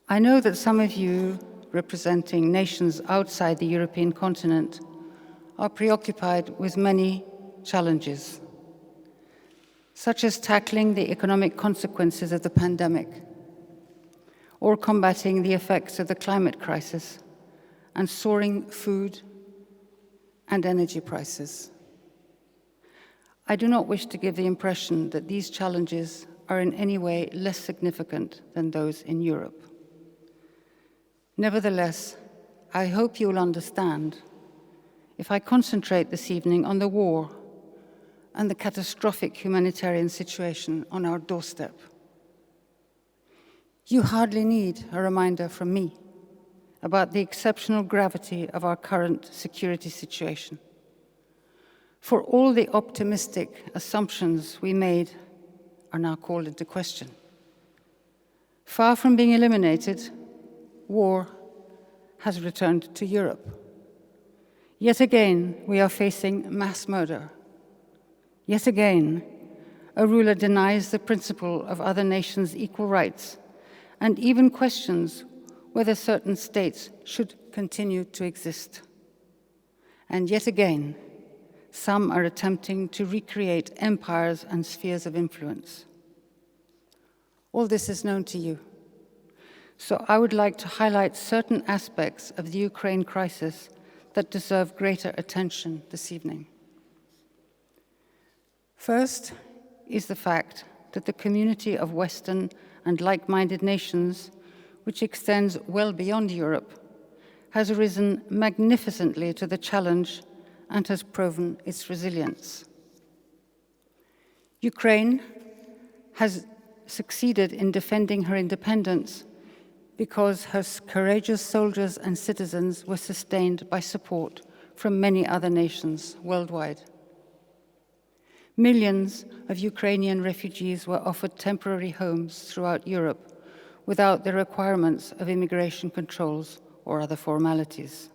I know that some of you, representing nations outside the European continent, are preoccupied with many challenges, such as tackling the economic consequences of the pandemic, or combating the effects of the climate crisis and soaring food and energy prices. I do not wish to give the impression that these challenges are in any way less significant than those in Europe. Nevertheless, I hope you will understand if I concentrate this evening on the war and the catastrophic humanitarian situation on our doorstep. You hardly need a reminder from me about the exceptional gravity of our current security situation. For all the optimistic assumptions we made are now called into question. Far from being eliminated, war has returned to Europe. Yet again, we are facing mass murder. Yet again, a ruler denies the principle of other nations' equal rights and even questions whether certain states should continue to exist. And yet again, some are attempting to recreate empires and spheres of influence. All this is known to you. So I would like to highlight certain aspects of the Ukraine crisis that deserve greater attention this evening. First is the fact that the community of Western and like-minded nations, which extends well beyond Europe, has risen magnificently to the challenge and has proven its resilience. Ukraine has succeeded in defending her independence because her courageous soldiers and citizens were sustained by support from many other nations worldwide. Millions of Ukrainian refugees were offered temporary homes throughout Europe without the requirements of immigration controls or other formalities.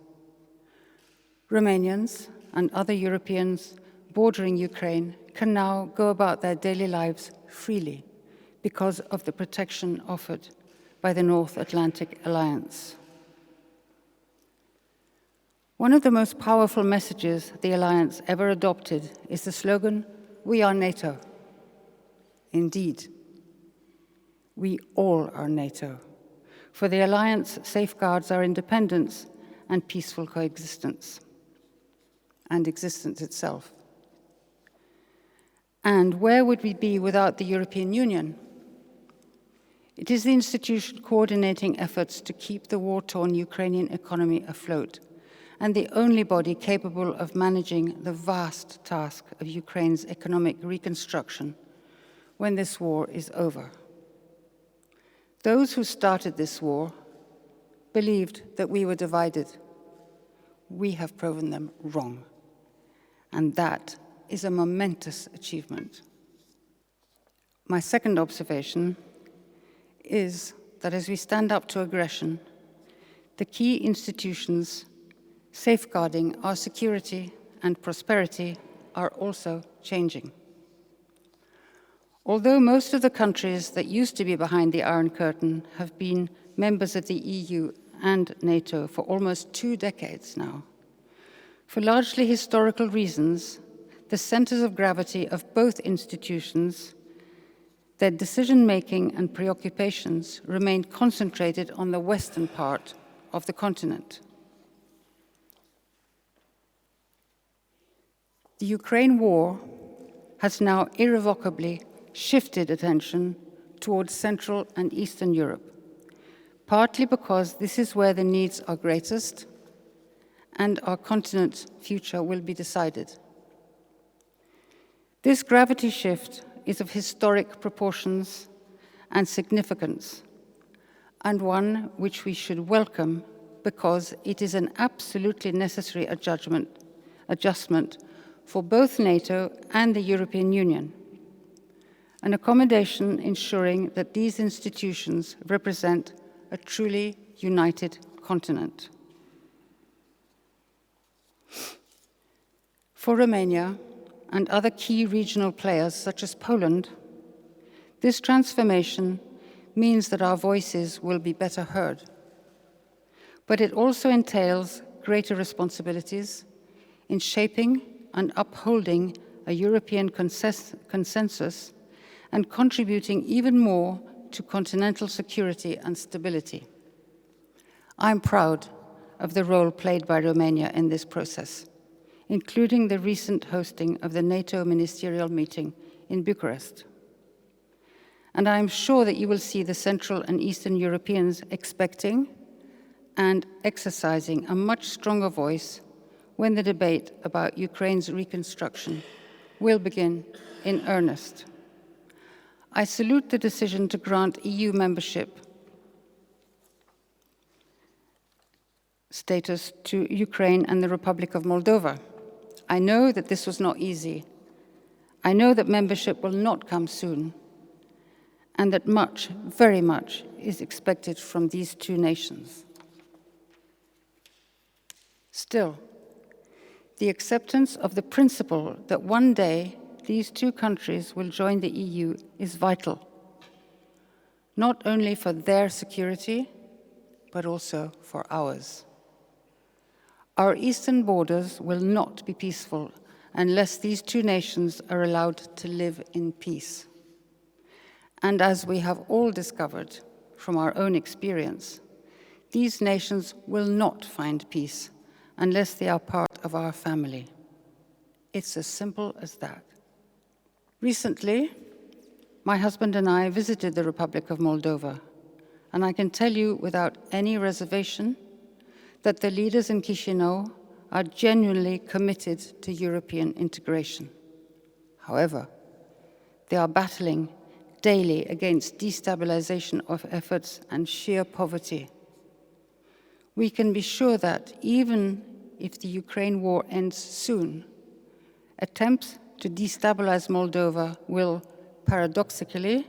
Romanians and other Europeans bordering Ukraine can now go about their daily lives freely because of the protection offered by the North Atlantic Alliance. One of the most powerful messages the Alliance ever adopted is the slogan, "We are NATO." Indeed, we all are NATO, for the Alliance safeguards our independence and peaceful coexistence, and existence itself. And where would we be without the European Union? It is the institution coordinating efforts to keep the war-torn Ukrainian economy afloat, and the only body capable of managing the vast task of Ukraine's economic reconstruction when this war is over. Those who started this war believed that we were divided. We have proven them wrong, and that is a momentous achievement. My second observation is that as we stand up to aggression, the key institutions safeguarding our security and prosperity are also changing. Although most of the countries that used to be behind the Iron Curtain have been members of the EU and NATO for almost 2 decades now, for largely historical reasons, the centers of gravity of both institutions, their decision-making and preoccupations remained concentrated on the western part of the continent. The Ukraine war has now irrevocably shifted attention towards Central and Eastern Europe, partly because this is where the needs are greatest and our continent's future will be decided. This gravity shift is of historic proportions and significance, and one which we should welcome because it is an absolutely necessary adjustment for both NATO and the European Union, an accommodation ensuring that these institutions represent a truly united continent. For Romania and other key regional players such as Poland, this transformation means that our voices will be better heard. But it also entails greater responsibilities in shaping and upholding a European consensus and contributing even more to continental security and stability. I'm proud of the role played by Romania in this process, including the recent hosting of the NATO ministerial meeting in Bucharest. And I am sure that you will see the Central and Eastern Europeans expecting and exercising a much stronger voice when the debate about Ukraine's reconstruction will begin in earnest. I salute the decision to grant EU membership status to Ukraine and the Republic of Moldova. I know that this was not easy. I know that membership will not come soon, and that much, very much, is expected from these two nations. Still, the acceptance of the principle that one day these two countries will join the EU is vital, not only for their security, but also for ours. Our eastern borders will not be peaceful unless these two nations are allowed to live in peace. And as we have all discovered from our own experience, these nations will not find peace unless they are part of our family. It's as simple as that. Recently, my husband and I visited the Republic of Moldova, and I can tell you without any reservation that the leaders in Chișinău are genuinely committed to European integration. However, they are battling daily against destabilization of efforts and sheer poverty. We can be sure that even if the Ukraine war ends soon, attempts to destabilize Moldova will, paradoxically,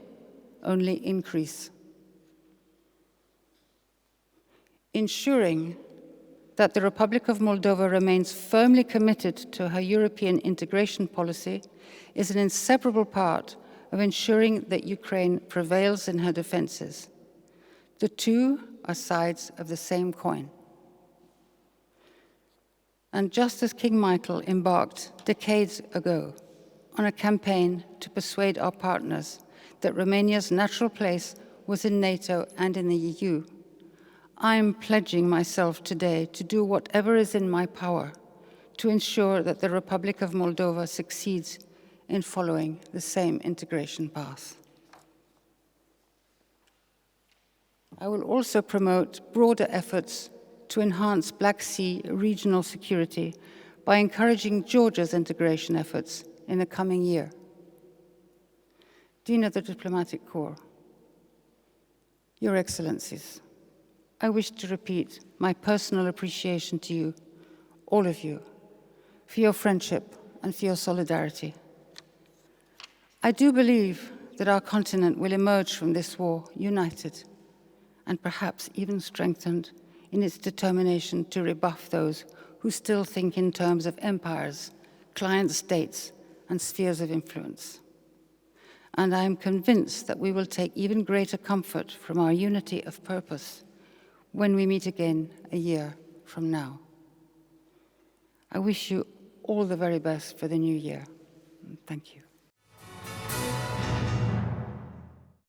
only increase. Ensuring that the Republic of Moldova remains firmly committed to her European integration policy is an inseparable part of ensuring that Ukraine prevails in her defenses. The two are sides of the same coin. And just as King Michael embarked decades ago on a campaign to persuade our partners that Romania's natural place was in NATO and in the EU, I am pledging myself today to do whatever is in my power to ensure that the Republic of Moldova succeeds in following the same integration path. I will also promote broader efforts to enhance Black Sea regional security by encouraging Georgia's integration efforts in the coming year. Dean of the Diplomatic Corps, Your Excellencies, I wish to repeat my personal appreciation to you, all of you, for your friendship and for your solidarity. I do believe that our continent will emerge from this war united and perhaps even strengthened in its determination to rebuff those who still think in terms of empires, client states, and spheres of influence. And I am convinced that we will take even greater comfort from our unity of purpose when we meet again a year from now. I wish you all the very best for the new year. Thank you.